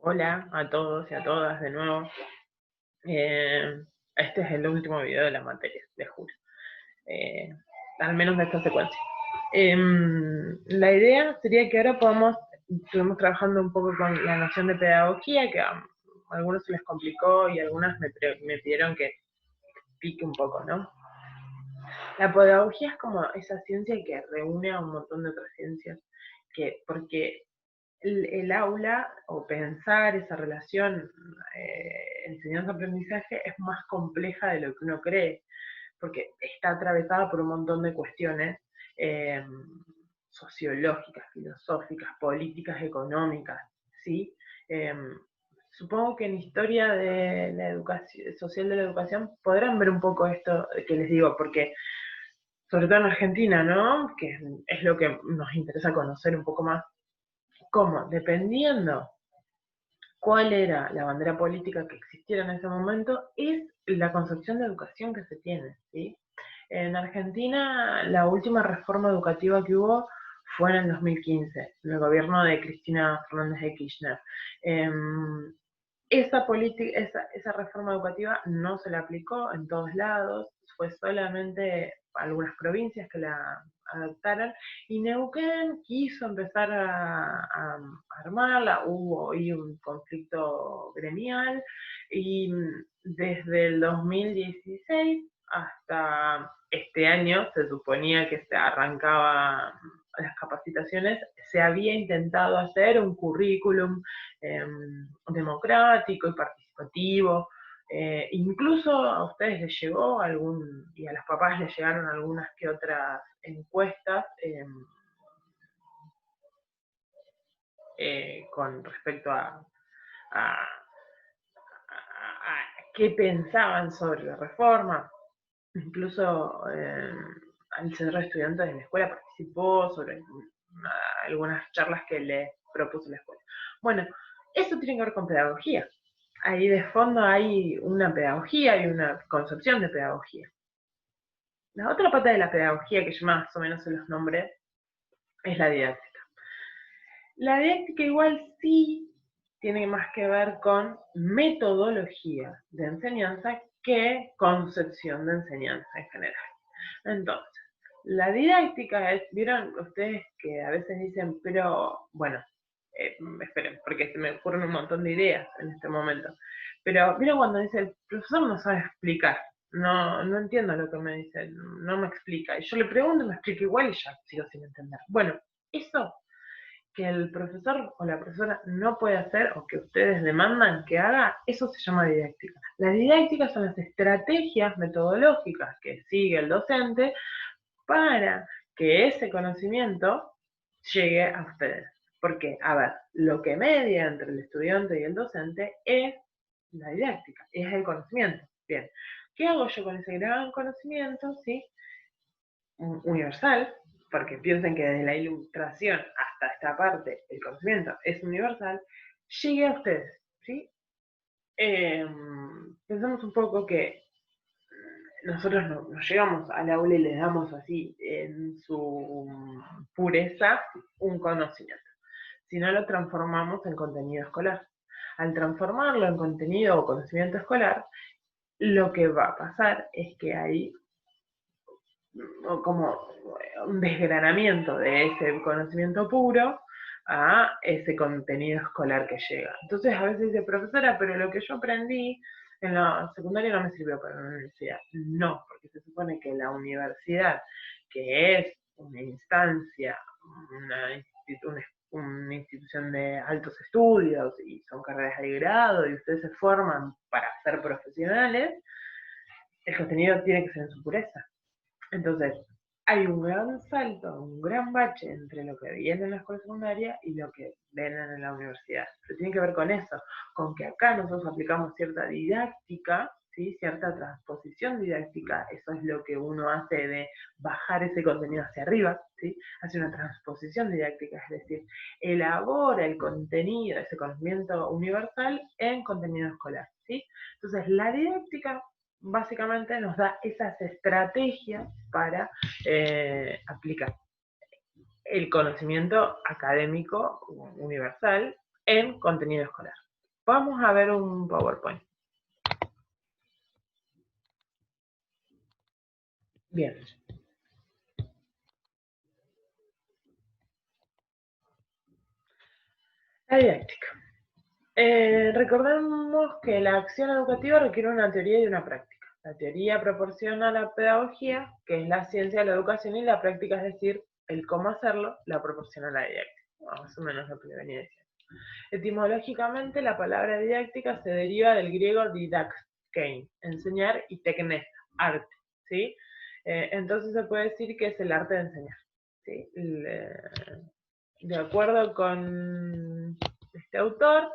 Hola a todos y a todas de nuevo. Eh, este es el último video de la materia, les juro. Eh, Al menos de esta secuencia. La idea sería que ahora estuvimos trabajando un poco con la noción de pedagogía, que a algunos se les complicó y algunas me pidieron que explique un poco, ¿no? La pedagogía es como esa ciencia que reúne a un montón de otras ciencias, porque el aula o pensar esa relación enseñanza-aprendizaje es más compleja de lo que uno cree, porque está atravesada por un montón de cuestiones eh, sociológicas, filosóficas, políticas, económicas, ¿sí? Eh, Supongo que en historia de la educación, social de la educación podrán ver un poco esto que les digo, porque sobre todo en Argentina, ¿no? Que es lo que nos interesa conocer un poco más, cómo, dependiendo cuál era la bandera política que existiera en ese momento, es la concepción de educación que se tiene, ¿sí? En Argentina, la última reforma educativa que hubo fue en el 2015, en el gobierno de Cristina Fernández de Kirchner. Eh, esa reforma educativa no se la aplicó en todos lados, fue solamente algunas provincias que la adoptaron, y Neuquén quiso empezar a armarla, hubo ahí un conflicto gremial, y desde el 2016 hasta este año se suponía que se arrancaba las capacitaciones, se había intentado hacer un currículum eh, democrático y participativo. Incluso a ustedes les llegó y a los papás les llegaron algunas que otras encuestas con respecto a, a qué pensaban sobre la reforma. Incluso el centro de estudiantes de la escuela participó sobre algunas charlas que le propuso la escuela. Bueno, eso tiene que ver con pedagogía. Ahí de fondo hay una pedagogía y una concepción de pedagogía. La otra pata de la pedagogía, que yo más o menos se los nombré, es la didáctica. La didáctica igual sí tiene más que ver con metodología de enseñanza que concepción de enseñanza en general. Entonces, la didáctica es, vieron ustedes que a veces dicen, pero bueno, esperen, porque se me ocurren un montón de ideas en este momento. Pero vieron cuando dice, el profesor no sabe explicar, no entiendo lo que me dice, no me explica. Y yo le pregunto, me explica igual y ya sigo sin entender. Bueno, eso que el profesor o la profesora no puede hacer o que ustedes demandan que haga, eso se llama didáctica. La didáctica son las estrategias metodológicas que sigue el docente para que ese conocimiento llegue a ustedes. Porque, a ver, lo que media entre el estudiante y el docente es la didáctica, es el conocimiento. Bien, ¿qué hago yo con ese gran conocimiento? ¿Sí? Universal, porque piensen que desde la ilustración hasta esta parte el conocimiento es universal, llegue a ustedes. ¿Sí? Pensamos un poco que nosotros nos llegamos al aula y le damos así, en su pureza, un conocimiento. Si no lo transformamos en contenido escolar. Al transformarlo en contenido o conocimiento escolar, lo que va a pasar es que hay como un desgranamiento de ese conocimiento puro a ese contenido escolar que llega. Entonces a veces dice, profesora, pero lo que yo aprendí en la secundaria no me sirvió para la universidad. No, porque se supone que la universidad, que es una instancia, una institución de altos estudios y son carreras de grado y ustedes se forman para ser profesionales, el contenido tiene que ser en su pureza. Entonces, hay un gran salto, un gran bache entre lo que viene en la escuela secundaria y lo que ven en la universidad. Pero tiene que ver con eso, con que acá nosotros aplicamos cierta didáctica, ¿sí? Cierta transposición didáctica, eso es lo que uno hace de bajar ese contenido hacia arriba, ¿sí? Hace una transposición didáctica, es decir, elabora el contenido, ese conocimiento universal en contenido escolar, ¿sí? Entonces, la didáctica básicamente nos da esas estrategias para aplicar el conocimiento académico universal en contenido escolar. Vamos a ver un PowerPoint. Bien. La didáctica. Recordemos que la acción educativa requiere una teoría y una práctica. La teoría proporciona la pedagogía, que es la ciencia de la educación, y la práctica, es decir, el cómo hacerlo, la proporciona la didáctica. Más o menos lo que le venía diciendo. Etimológicamente, la palabra didáctica se deriva del griego didaxkein, enseñar, y teknes, arte, ¿sí? Entonces se puede decir que es el arte de enseñar, ¿sí? De acuerdo con este autor,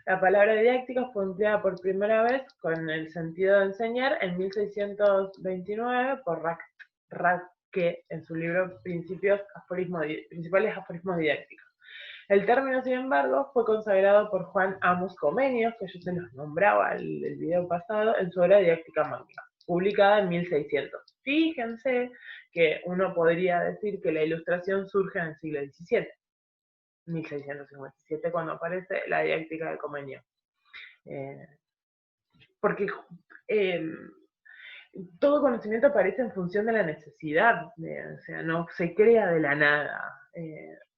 la palabra didáctica fue empleada por primera vez con el sentido de enseñar en 1629 por Radke en su libro Principales aforismos didácticos. El término, sin embargo, fue consagrado por Juan Amos Comenius, que yo se los nombraba en el video pasado, en su obra Didáctica Magna, publicada en 1600. Fíjense que uno podría decir que la Ilustración surge en el siglo XVII, 1657, cuando aparece la Didáctica de Comenius. Porque todo conocimiento aparece en función de la necesidad, o sea, no se crea de la nada.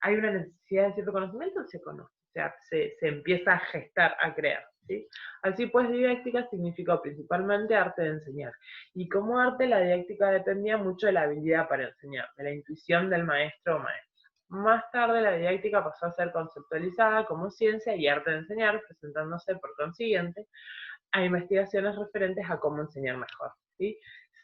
Hay una necesidad de cierto conocimiento, se conoce, o sea, se empieza a gestar, a crear. ¿Sí? Así pues, didáctica significó principalmente arte de enseñar. Y como arte, la didáctica dependía mucho de la habilidad para enseñar, de la intuición del maestro o maestra. Más tarde, la didáctica pasó a ser conceptualizada como ciencia y arte de enseñar, presentándose por consiguiente a investigaciones referentes a cómo enseñar mejor, ¿sí?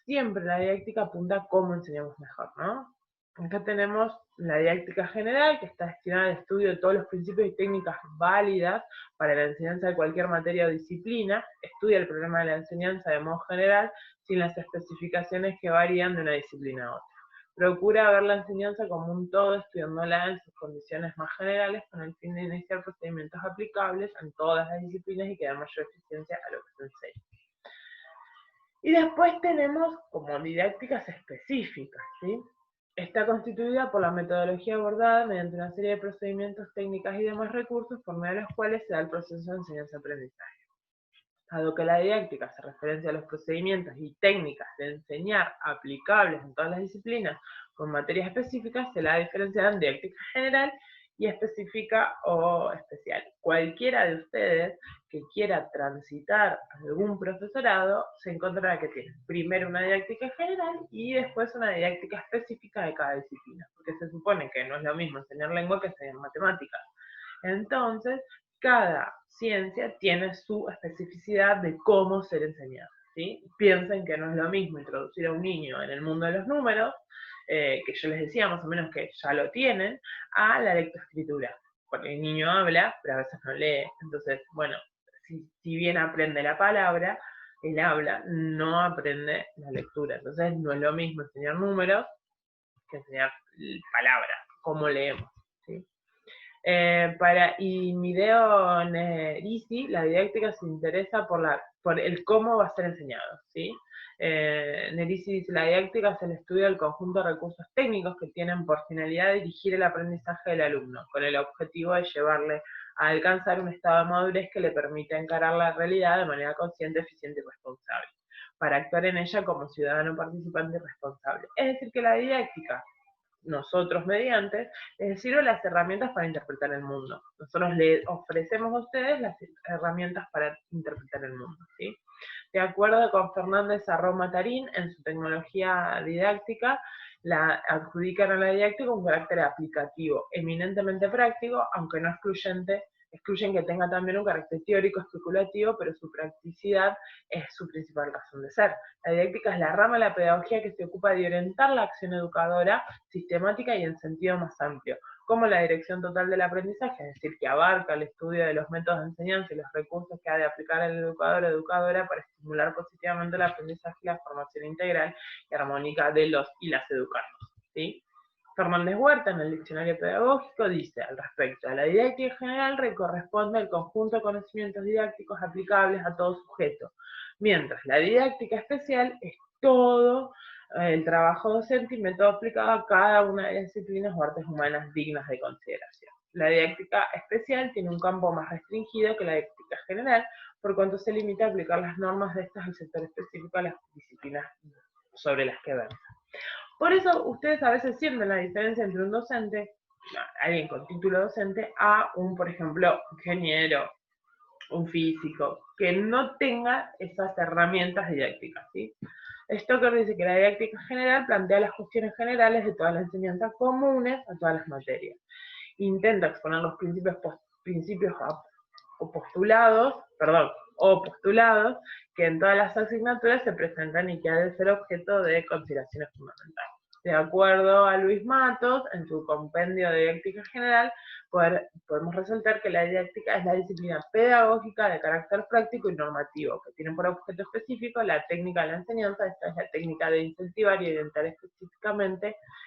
Siempre la didáctica apunta a cómo enseñamos mejor, ¿no? Acá tenemos la didáctica general, que está destinada al estudio de todos los principios y técnicas válidas para la enseñanza de cualquier materia o disciplina. Estudia el problema de la enseñanza de modo general, sin las especificaciones que varían de una disciplina a otra. Procura ver la enseñanza como un todo, estudiándola en sus condiciones más generales, con el fin de iniciar procedimientos aplicables en todas las disciplinas y que den mayor eficiencia a lo que se enseña. Y después tenemos como didácticas específicas, ¿sí? Está constituida por la metodología abordada mediante una serie de procedimientos, técnicas y demás recursos por medio de los cuales se da el proceso de enseñanza-aprendizaje. Dado que la didáctica hace referencia a los procedimientos y técnicas de enseñar aplicables en todas las disciplinas con materias específicas, se la ha diferenciado en didáctica general y específica o especial. Cualquiera de ustedes que quiera transitar algún profesorado se encontrará que tiene primero una didáctica general y después una didáctica específica de cada disciplina, porque se supone que no es lo mismo enseñar lengua que enseñar matemáticas. Entonces, cada ciencia tiene su especificidad de cómo ser enseñada, ¿sí? Piensen que no es lo mismo introducir a un niño en el mundo de los números, que yo les decía más o menos que ya lo tienen, a la lectoescritura. Porque el niño habla, pero a veces no lee. Entonces, bueno, si bien aprende la palabra, él habla, no aprende la lectura. Entonces, no es lo mismo enseñar números que enseñar palabras, cómo leemos, ¿sí? Y Mideo Nerisi, la didáctica se interesa por el cómo va a ser enseñado, ¿sí? Nerisi dice, la didáctica es el estudio del conjunto de recursos técnicos que tienen por finalidad dirigir el aprendizaje del alumno, con el objetivo de llevarle a alcanzar un estado de madurez que le permita encarar la realidad de manera consciente, eficiente y responsable, para actuar en ella como ciudadano participante y responsable. Es decir, que la didáctica, nosotros mediante, les sirven las herramientas para interpretar el mundo. Nosotros les ofrecemos a ustedes las herramientas para interpretar el mundo, ¿sí? De acuerdo con Fernández Arroma Tarín, en su tecnología didáctica, la adjudican a la didáctica un carácter aplicativo, eminentemente práctico, aunque no excluyen que tenga también un carácter teórico especulativo, pero su practicidad es su principal razón de ser. La didáctica es la rama de la pedagogía que se ocupa de orientar la acción educadora sistemática y en sentido más amplio, como la dirección total del aprendizaje, es decir, que abarca el estudio de los métodos de enseñanza y los recursos que ha de aplicar el educador o educadora para estimular positivamente el aprendizaje y la formación integral y armónica de los y las educandos, ¿sí? Fernández Huerta, en el diccionario pedagógico, dice al respecto: a la didáctica general corresponde el conjunto de conocimientos didácticos aplicables a todo sujeto, mientras la didáctica especial es todo el trabajo docente y método aplicado a cada una de las disciplinas o artes humanas dignas de consideración. La didáctica especial tiene un campo más restringido que la didáctica general, por cuanto se limita a aplicar las normas de estas al sector específico a las disciplinas sobre las que versa. Por eso ustedes a veces sienten la diferencia entre un docente, alguien con título docente, a un, por ejemplo, ingeniero, un físico, que no tenga esas herramientas didácticas, ¿sí? Stoker dice que la didáctica general plantea las cuestiones generales de todas las enseñanzas comunes a todas las materias. Intenta exponer los principios o postulados que en todas las asignaturas se presentan y que ha de ser objeto de consideraciones fundamentales. De acuerdo a Luis Matos, en su compendio de didáctica general, podemos resaltar que la didáctica es la disciplina pedagógica de carácter práctico y normativo, que tiene por objeto específico la técnica de la enseñanza. Esta es la técnica de incentivar y orientar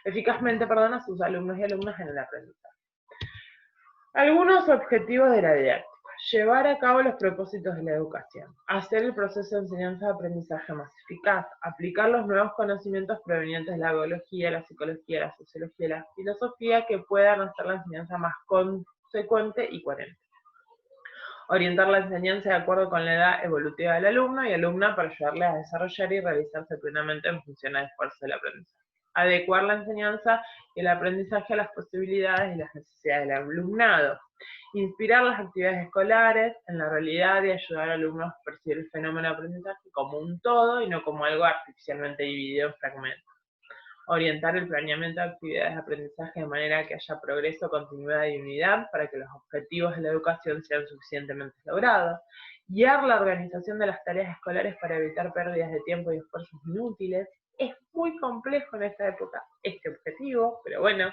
eficazmente a sus alumnos y alumnas en el aprendizaje. Algunos objetivos de la didáctica: llevar a cabo los propósitos de la educación, hacer el proceso de enseñanza-aprendizaje más eficaz, aplicar los nuevos conocimientos provenientes de la biología, la psicología, la sociología y la filosofía que puedan hacer la enseñanza más consecuente y coherente. Orientar la enseñanza de acuerdo con la edad evolutiva del alumno y alumna para ayudarle a desarrollar y realizarse plenamente en función al esfuerzo del aprendizaje. Adecuar la enseñanza y el aprendizaje a las posibilidades y las necesidades del alumnado. Inspirar las actividades escolares en la realidad y ayudar al alumno a percibir el fenómeno de aprendizaje como un todo y no como algo artificialmente dividido en fragmentos. Orientar el planeamiento de actividades de aprendizaje de manera que haya progreso, continuidad y unidad para que los objetivos de la educación sean suficientemente logrados. Guiar la organización de las tareas escolares para evitar pérdidas de tiempo y esfuerzos inútiles. Es muy complejo en esta época este objetivo, pero bueno,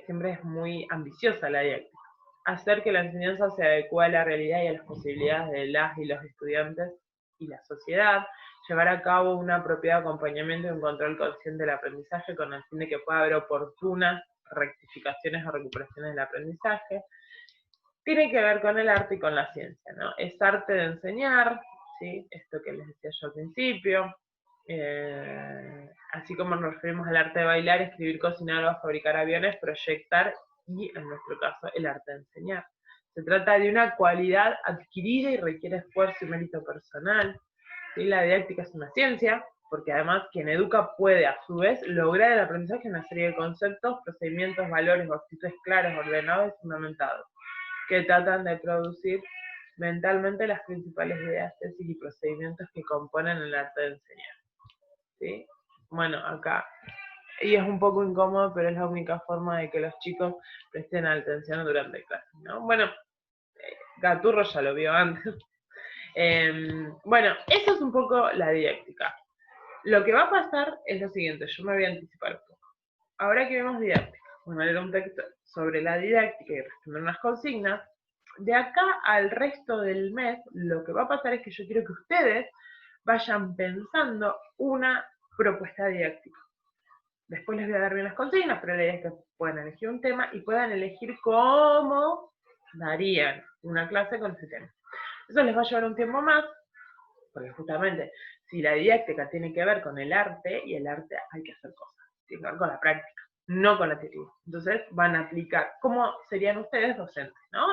siempre es muy ambiciosa la didáctica. Hacer que la enseñanza se adecue a la realidad y a las posibilidades de las y los estudiantes y la sociedad. Llevar a cabo un apropiado acompañamiento y un control consciente del aprendizaje con el fin de que pueda haber oportunas rectificaciones o recuperaciones del aprendizaje. Tiene que ver con el arte y con la ciencia, ¿no? Es arte de enseñar, ¿sí? Esto que les decía yo al principio. Así como nos referimos al arte de bailar, escribir, cocinar o fabricar aviones, proyectar y, en nuestro caso, el arte de enseñar. Se trata de una cualidad adquirida y requiere esfuerzo y mérito personal. ¿Sí? La didáctica es una ciencia, porque además quien educa puede, a su vez, lograr el aprendizaje en una serie de conceptos, procedimientos, valores o actitudes claros, ordenados y fundamentados, que tratan de producir mentalmente las principales ideas, tesis y procedimientos que componen el arte de enseñar. ¿Sí? Bueno, acá, y es un poco incómodo, pero es la única forma de que los chicos presten atención durante clase, ¿no? Bueno, Gaturro ya lo vio antes. Bueno, eso es un poco la didáctica. Lo que va a pasar es lo siguiente, yo me voy a anticipar un poco. Ahora que vemos didáctica, bueno, leer un texto sobre la didáctica y responder unas consignas. De acá al resto del mes, lo que va a pasar es que yo quiero que ustedes vayan pensando una propuesta didáctica. Después les voy a dar bien las consignas, pero la idea es que puedan elegir un tema y puedan elegir cómo darían una clase con ese tema. Eso les va a llevar un tiempo más, porque justamente si la didáctica tiene que ver con el arte, y el arte hay que hacer cosas, tiene que ver con la práctica, no con la teoría. Entonces van a aplicar cómo serían ustedes docentes, ¿no?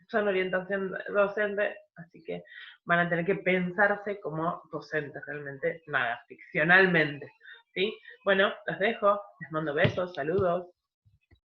Son orientación docente, así que van a tener que pensarse como docentes realmente, nada, ficcionalmente, ¿sí? Bueno, los dejo, les mando besos, saludos.